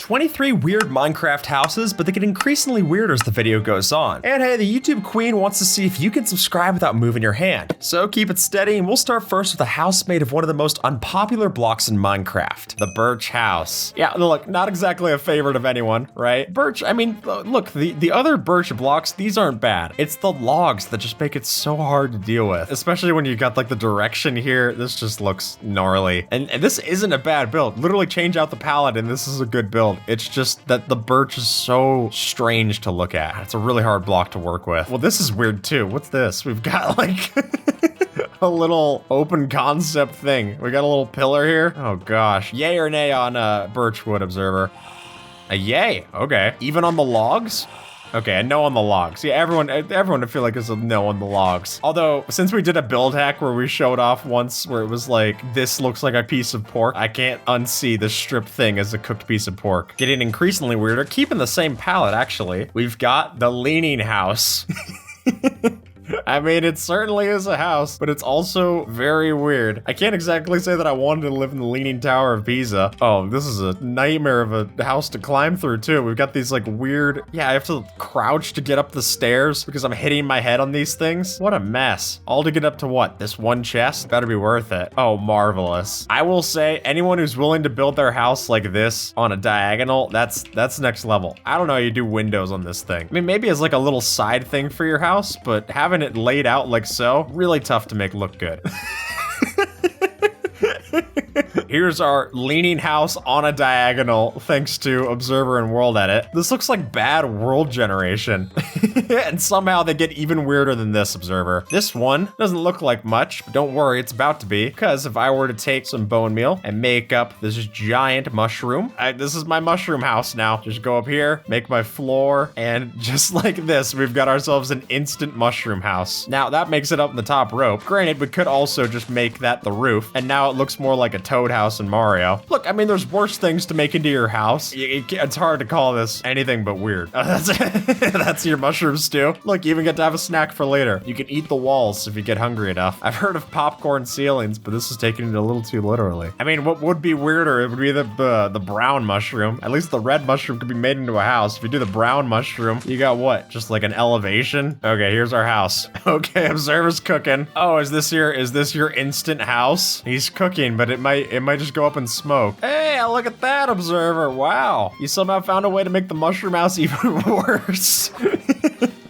23 weird Minecraft houses, but they get increasingly weirder as the video goes on. And hey, the YouTube queen wants to see if you can subscribe without moving your hand. So keep it steady, and we'll start first with a house made of one of the most unpopular blocks in Minecraft, the birch house. Yeah, look, not exactly a favorite of anyone, right? Birch, I mean, look, the other birch blocks, these aren't bad. It's the logs that just make it so hard to deal with, especially when you got like the direction here. This just looks gnarly. And this isn't a bad build. Literally change out the palette and this is a good build. It's just that the birch is so strange to look at. It's a really hard block to work with. Well, this is weird too. What's this? We've got like a little open concept thing. We got a little pillar here. Oh gosh. Yay or nay on birchwood, observer? A yay. Okay. Even on the logs? Okay, a no on the logs. Yeah, everyone I feel like is a no on the logs. Although, since we did a build hack where we showed off once where it was like, this looks like a piece of pork, I can't unsee the strip thing as a cooked piece of pork. Getting increasingly weirder, keeping the same palette actually. We've got the leaning house. I mean, it certainly is a house, but it's also very weird. I can't exactly say that I wanted to live in the Leaning Tower of Pisa. Oh, this is a nightmare of a house to climb through, too. We've got these, like, weird... Yeah, I have to crouch to get up the stairs because I'm hitting my head on these things. What a mess. All to get up to what? This one chest? Better be worth it. Oh, marvelous. I will say, anyone who's willing to build their house like this on a diagonal, that's next level. I don't know how you do windows on this thing. I mean, maybe as, like, a little side thing for your house, but having it laid out like so, really tough to make look good. Here's our leaning house on a diagonal, thanks to Observer and World Edit. This looks like bad world generation. And somehow they get even weirder than this, Observer. This one doesn't look like much, but don't worry, it's about to be. Because if I were to take some bone meal and make up this giant mushroom, this is my mushroom house now. Just go up here, make my floor, and just like this, we've got ourselves an instant mushroom house. Now, that makes it up in the top rope. Granted, we could also just make that the roof, and now it looks more like a toad house in Mario. Look, I mean, there's worse things to make into your house. It's hard to call this anything but weird. That's your mushroom stew. Look, you even get to have a snack for later. You can eat the walls if you get hungry enough. I've heard of popcorn ceilings, but this is taking it a little too literally. I mean, what would be weirder? It would be the brown mushroom. At least the red mushroom could be made into a house. If you do the brown mushroom, you got what? Just like an elevation? Okay, here's our house. Okay, Observer's cooking. Oh, is this your instant house? He's cooking, but it might just go up in smoke. Hey, look at that, Observer. Wow. You somehow found a way to make the mushroom house even worse.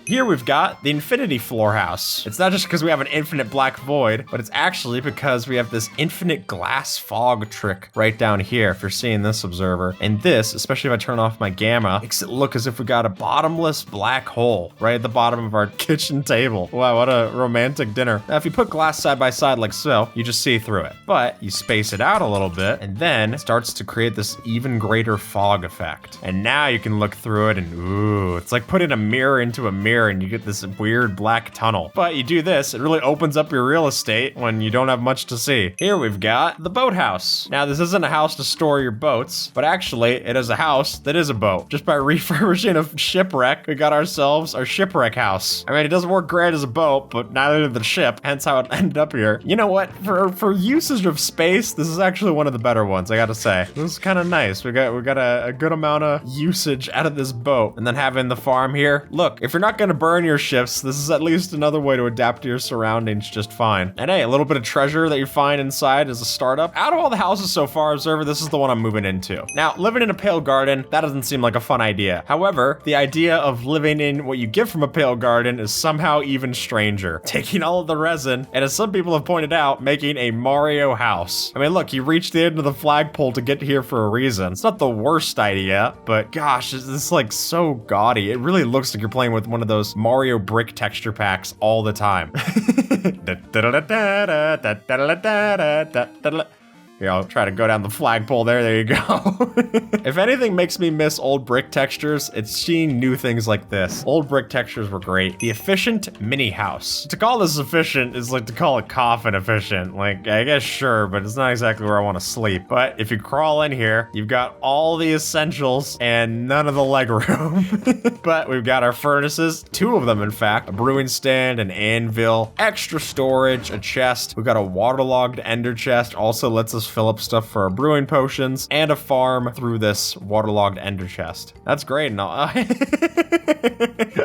Here we've got the infinity floor house. It's not just because we have an infinite black void, but it's actually because we have this infinite glass fog trick right down here, if you're seeing this, Observer. And this, especially if I turn off my gamma, makes it look as if we got a bottomless black hole right at the bottom of our kitchen table. Wow, what a romantic dinner. Now, if you put glass side by side like so, you just see through it. But you space it out a little bit, and then it starts to create this even greater fog effect. And now you can look through it and ooh, it's like putting a mirror into a mirror and you get this weird black tunnel. But you do this, it really opens up your real estate when you don't have much to see. Here we've got the boathouse. Now this isn't a house to store your boats, but actually it is a house that is a boat. Just by refurbishing a shipwreck, we got ourselves our shipwreck house. I mean, it doesn't work great as a boat, but neither did the ship, hence how it ended up here. You know what? For usage of space, this is actually one of the better ones, I gotta say. This is kind of nice. We got a good amount of usage out of this boat. And then having the farm here. Look, if you're not gonna burn your ships, this is at least another way to adapt to your surroundings just fine. And hey, a little bit of treasure that you find inside is a startup. Out of all the houses so far, Observer, this is the one I'm moving into. Now, living in a pale garden, that doesn't seem like a fun idea. However, the idea of living in what you get from a pale garden is somehow even stranger. Taking all of the resin, and as some people have pointed out, making a Mario house. I mean, look, you reached the end of the flagpole to get here for a reason. It's not the worst idea, but gosh, it's like so gaudy. It really looks like you're playing with one of those Mario brick texture packs all the time. Here, I'll try to go down the flagpole there. There you go. If anything makes me miss old brick textures, it's seeing new things like this. Old brick textures were great. The efficient mini house. To call this efficient is like to call a coffin efficient. Like, I guess sure, but it's not exactly where I want to sleep. But if you crawl in here, you've got all the essentials and none of the leg room. But we've got our furnaces, 2 of them in fact, a brewing stand, an anvil, extra storage, a chest. We've got a waterlogged ender chest, also lets us just fill up stuff for our brewing potions, and a farm through this waterlogged ender chest. That's great and all.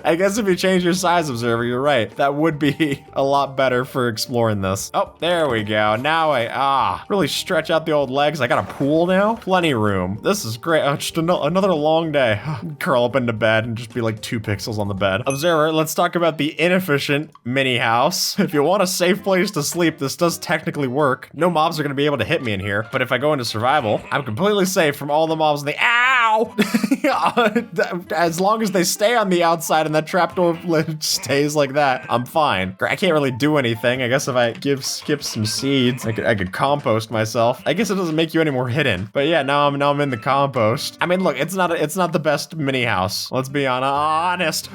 I guess if you change your size, Observer, you're right. That would be a lot better for exploring this. Oh, there we go. Now I really stretch out the old legs. I got a pool now. Plenty of room. This is great. Oh, just another long day. Curl up into bed and just be like 2 pixels on the bed. Observer, let's talk about the inefficient mini house. If you want a safe place to sleep, this does technically work. No mobs are going to be able to hit me in here, but if I go into survival, I'm completely safe from all the mobs in the ow! As long as they stay on the outside and that trapdoor stays like that, I'm fine. I can't really do anything. I guess if I skip some seeds, I could compost myself. I guess it doesn't make you any more hidden. But yeah, now I'm in the compost. I mean, look, it's not the best mini house. Let's be honest.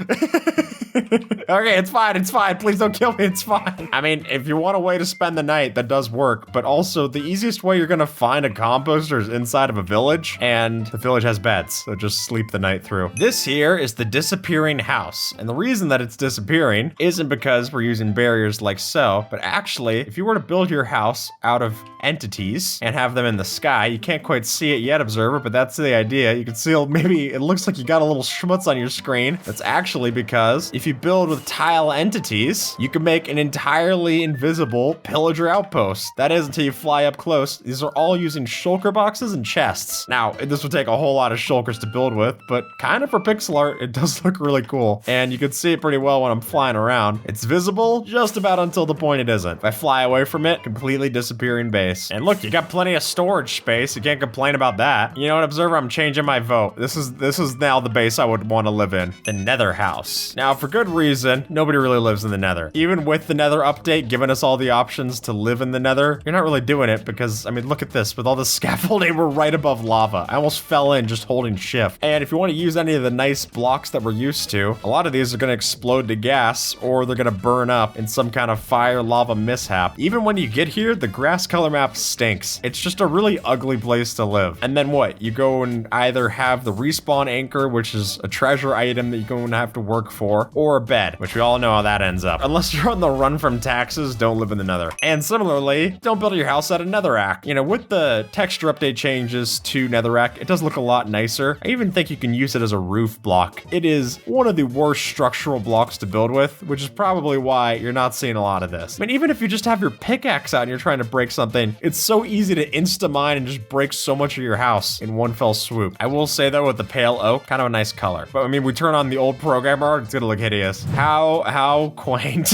Okay, it's fine. Please don't kill me, it's fine. I mean, if you want a way to spend the night, that does work, but also the easiest way you're gonna find a composter is inside of a village, and the village has beds, so just sleep the night through. This here is the disappearing house, and the reason that it's disappearing isn't because we're using barriers like so, but actually, if you were to build your house out of entities and have them in the sky, you can't quite see it yet, Observer, but that's the idea. You can see maybe it looks like you got a little schmutz on your screen. That's actually because if you build with tile entities, you can make an entirely invisible pillager outpost. That is until you fly up close. These are all using shulker boxes and chests. Now, this would take a whole lot of shulkers to build with, but kind of for pixel art, it does look really cool. And you can see it pretty well when I'm flying around. It's visible just about until the point it isn't. If I fly away from it, completely disappearing base. And look, you got plenty of storage space. You can't complain about that. You know what, Observer? I'm changing my vote. This is now the base I would want to live in. The Nether house. Now, for good reason, nobody really lives in the Nether. Even with the Nether update giving us all the options to live in the Nether, you're not really doing it because, I mean, look at this. With all the scaffolding, we're right above lava. I almost fell in just holding shift. And if you want to use any of the nice blocks that we're used to, a lot of these are going to explode to gas or they're going to burn up in some kind of fire lava mishap. Even when you get here, the grass color map stinks. It's just a really ugly place to live. And then what? You go and either have the respawn anchor, which is a treasure item that you're going to have to work for, or a bed, which we all know how that ends up. Unless you're on the run from taxes, don't live in the Nether. And similarly, don't build your house out of netherrack. You know, with the texture update changes to netherrack, it does look a lot nicer. I even think you can use it as a roof block. It is one of the worst structural blocks to build with, which is probably why you're not seeing a lot of this. I mean, even if you just have your pickaxe out and you're trying to break something, it's so easy to insta-mine and just break so much of your house in one fell swoop. I will say though, with the pale oak, kind of a nice color. But I mean, we turn on the old programmer art, it's gonna look hideous. How quaint.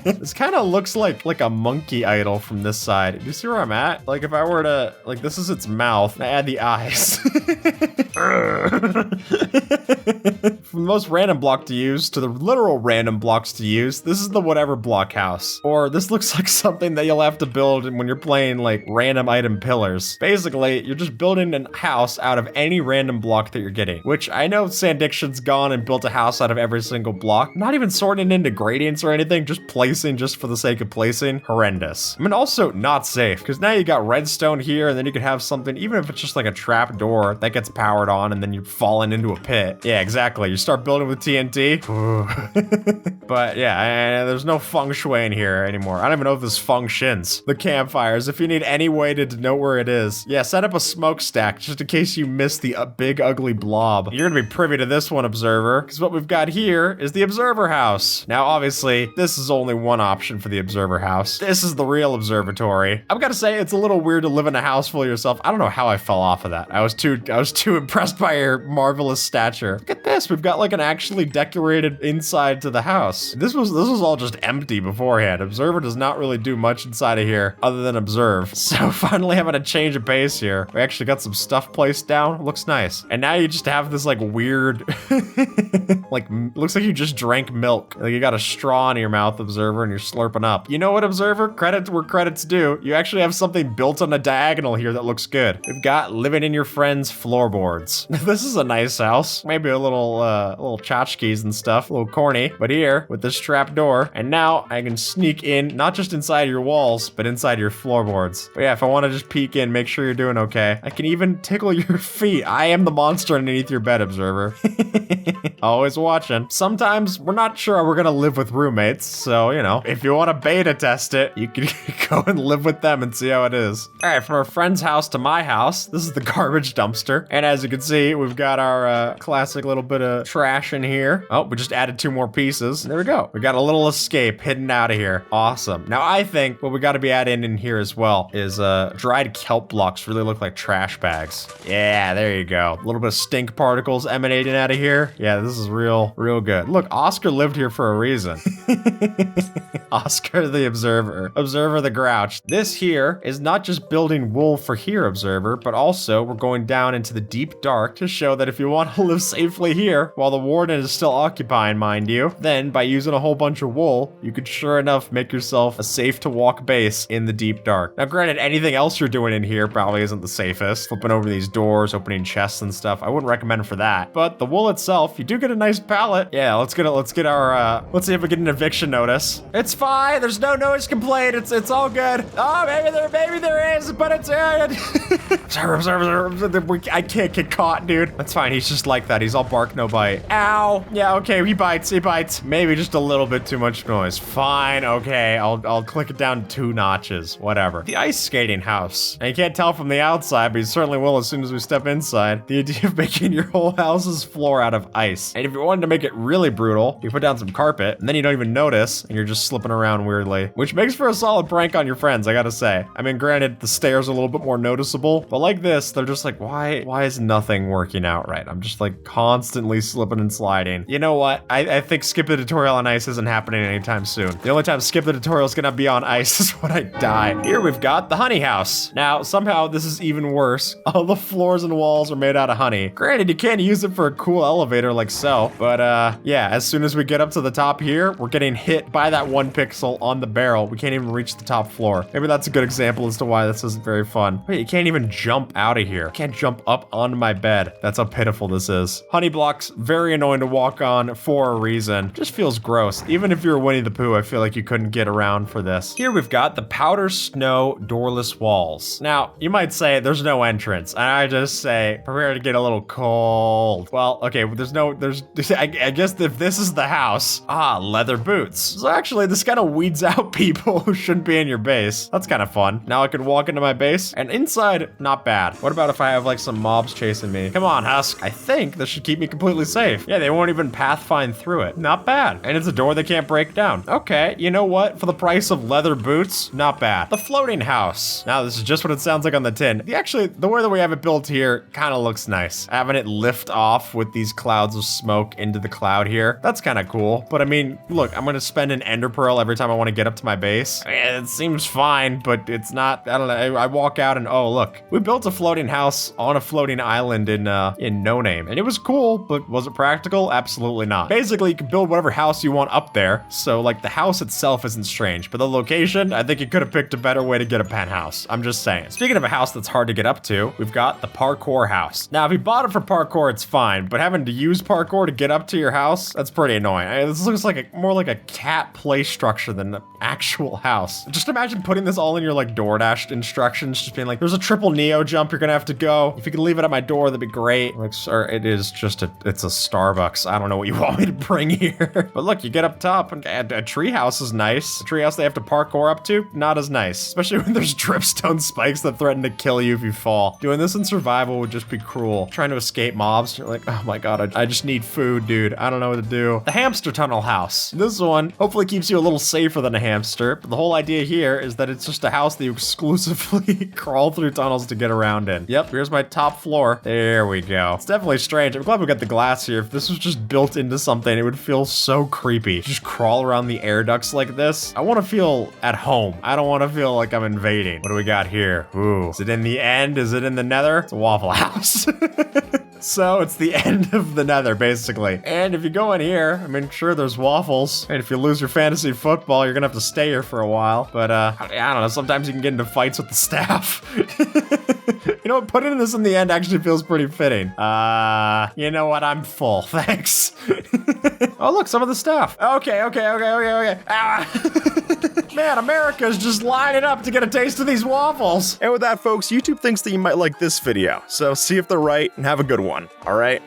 This kind of looks like a monkey idol from this side. Do you see where I'm at? Like if I were to, like this is its mouth, I add the eyes. From the most random block to use to the literal random blocks to use, this is the whatever block house. Or this looks like something that you'll have to build when you're playing like random item pillars. Basically, you're just building a house out of any random block that you're getting, which I know Sandiction's gone and built a house out of every single block. Not even sorting into gradients or anything, just placing just for the sake of placing. Horrendous. I mean, also not safe, because now you got redstone here, and then you could have something, even if it's just like a trap door that gets powered on, and then you're falling into a pit. Yeah, exactly. You start building with TNT. But yeah, there's no feng shui in here anymore. I don't even know if this functions. The campfires, if you need any way to know where it is. Yeah, set up a smokestack just in case you miss the big ugly blob. You're gonna be privy to this one, Observer, because what we've got here is the Observer house. Now, obviously, this is only one option for the Observer house. This is the real observatory. I've got to say, it's a little weird to live in a house full of yourself. I don't know how I fell off of that. I was too impressed by your marvelous stature. Look at this. We've got like an actually decorated inside to the house. This was all just empty beforehand. Observer does not really do much inside of here other than observe. So finally having a change of pace here. We actually got some stuff placed down. Looks nice. And now you just have this like weird, like looks like you just drank milk. Like you got a straw in your mouth, Observer, and you're slurping up. You know what, Observer? Credit where credit's due. You actually have something built on a diagonal here that looks good. We've got living in your friend's floorboards. This is a nice house. Maybe a little little tchotchkes and stuff, a little corny. But here, with this trap door, and now I can sneak in, not just inside your walls, but inside your floorboards. But yeah, if I want to just peek in, make sure you're doing okay. I can even tickle your feet. I am the monster underneath your bed, observer. Always watching. Sometimes we're not sure we're gonna live with roommates, so, you know, if you want to beta test it, you can go and live with them and see how it is. All right, from our friend's house to my house, this is the garbage dumpster. And as you can see, we've got our classic little bit of trash in here. Oh, we just added 2 more pieces. There we go. We got a little escape hidden out of here. Awesome. Now, I think what we got to be adding in here as well is dried kelp blocks really look like trash bags. Yeah, there you go. A little bit of stink particles emanating out of here. Yeah, this is real good. Look, Oscar lived here for a reason. Oscar the Observer. Observer the Grouch. This here is not just building wool for here, Observer, but also we're going down into the deep dark to show that if you want to live safely here, while the warden is still occupying, mind you, then by using a whole bunch of wool, you could sure enough make yourself a safe to walk base in the deep dark. Now, granted, anything else you're doing in here probably isn't the safest. Flipping over these doors, opening chests and stuff, I wouldn't recommend for that. But the wool itself, you do get a nice pallet. Yeah, let's get our, let's see if we get an eviction notice. It's fine. There's no noise complaint. It's all good. Oh, maybe there is, but it's I can't get caught, dude. That's fine. He's just like that. He's all bark, no bite. Ow. Yeah, okay. He bites. Maybe just a little bit too much noise. Fine. Okay. I'll click it down 2 notches. Whatever. The ice skating house. And you can't tell from the outside, but you certainly will as soon as we step inside. The idea of making your whole house's floor out of ice. And if you wanted to make it really brutal, you put down some carpet, and then you don't even notice, and you're just slipping around weirdly, which makes for a solid prank on your friends, I gotta say. I mean, granted, the stairs are a little bit more noticeable, but like this, they're just like, why is nothing working out right? I'm just like constantly slipping and sliding. You know what? I think skip the tutorial on ice isn't happening anytime soon. The only time skip the tutorial is gonna be on ice is when I die. Here we've got the honey house. Now, somehow this is even worse. All the floors and walls are made out of honey. Granted, you can't use it for a cool elevator like so, but yeah, as soon as we get up to the top here, we're getting hit by that 1 pixel on the barrel. We can't even reach the top floor. Maybe that's a good example as to why this isn't very fun. Wait, you can't even jump out of here. You can't jump up onto my bed. That's how pitiful this is. Honey blocks, very annoying to walk on for a reason. Just feels gross. Even if you're Winnie the Pooh, I feel like you couldn't get around for this. Here we've got the powder snow doorless walls. Now, you might say there's no entrance, and I just say, prepare to get a little cold. Well, okay, I guess if this is the house, leather boots. So actually, this kind of weeds out people who shouldn't be in your base. That's kind of fun. Now I can walk into my base, and inside, not bad. What about if I have like some mobs chasing me? Come on, Husk. I think this should keep me completely safe. Yeah, they won't even pathfind through it. Not bad. And it's a door they can't break down. Okay, you know what? For the price of leather boots, not bad. The floating house. Now, this is just what it sounds like on the tin. Actually, the way that we have it built here kind of looks nice. Having it lift off with these clouds of smoke into the cloud here. That's kind of cool. But I mean, look, I'm going to spend an ender pearl every time I want to get up to my base. It seems fine, but it's not, I don't know. I walk out and, oh, look, we built a floating house on a floating island in No Name. And it was cool, but was it practical? Absolutely not. Basically, you can build whatever house you want up there. So like the house itself isn't strange, but the location, I think you could have picked a better way to get a penthouse. I'm just saying. Speaking of a house that's hard to get up to, we've got the parkour house. Now, if you bought it for parkour, it's fine, but having to use parkour to get up to your house, that's pretty annoying. This looks like more like a cat play structure than an actual house. Just imagine putting this all in your like DoorDash instructions, just being like, there's a triple Neo jump you're gonna have to go. If you could leave it at my door, that'd be great. Like, sir, it is just it's a Starbucks. I don't know what you want me to bring here. But look, you get up top and a tree house is nice. A tree house they have to parkour up to, not as nice. Especially when there's dripstone spikes that threaten to kill you if you fall. Doing this in survival would just be cruel. Trying to escape mobs, you're like, oh my god, I just need food, dude. I don't know what to do. The hamster tunnel house. This one hopefully keeps you a little safer than a hamster, but the whole idea here is that it's just a house that you exclusively crawl through tunnels to get around in. Yep, here's my top floor. There we go. It's definitely strange. I'm glad we got the glass here. If this was just built into something, it would feel so creepy. Just crawl around the air ducts like this. I want to feel at home. I don't want to feel like I'm invading. What do we got here? Ooh, is it in the end? Is it in the nether? It's a Waffle House. So it's the end of the nether, basically. And if you go in here, I mean, sure, there's waffles. And if you lose your fantasy football, you're gonna have to stay here for a while. But, I don't know, sometimes you can get into fights with the staff. You know what? Putting this in the end actually feels pretty fitting. You know what? I'm full. Thanks. Oh, look, some of the stuff. Okay. Man, America's just lining up to get a taste of these waffles. And with that, folks, YouTube thinks that you might like this video. So see if they're right and have a good one. All right?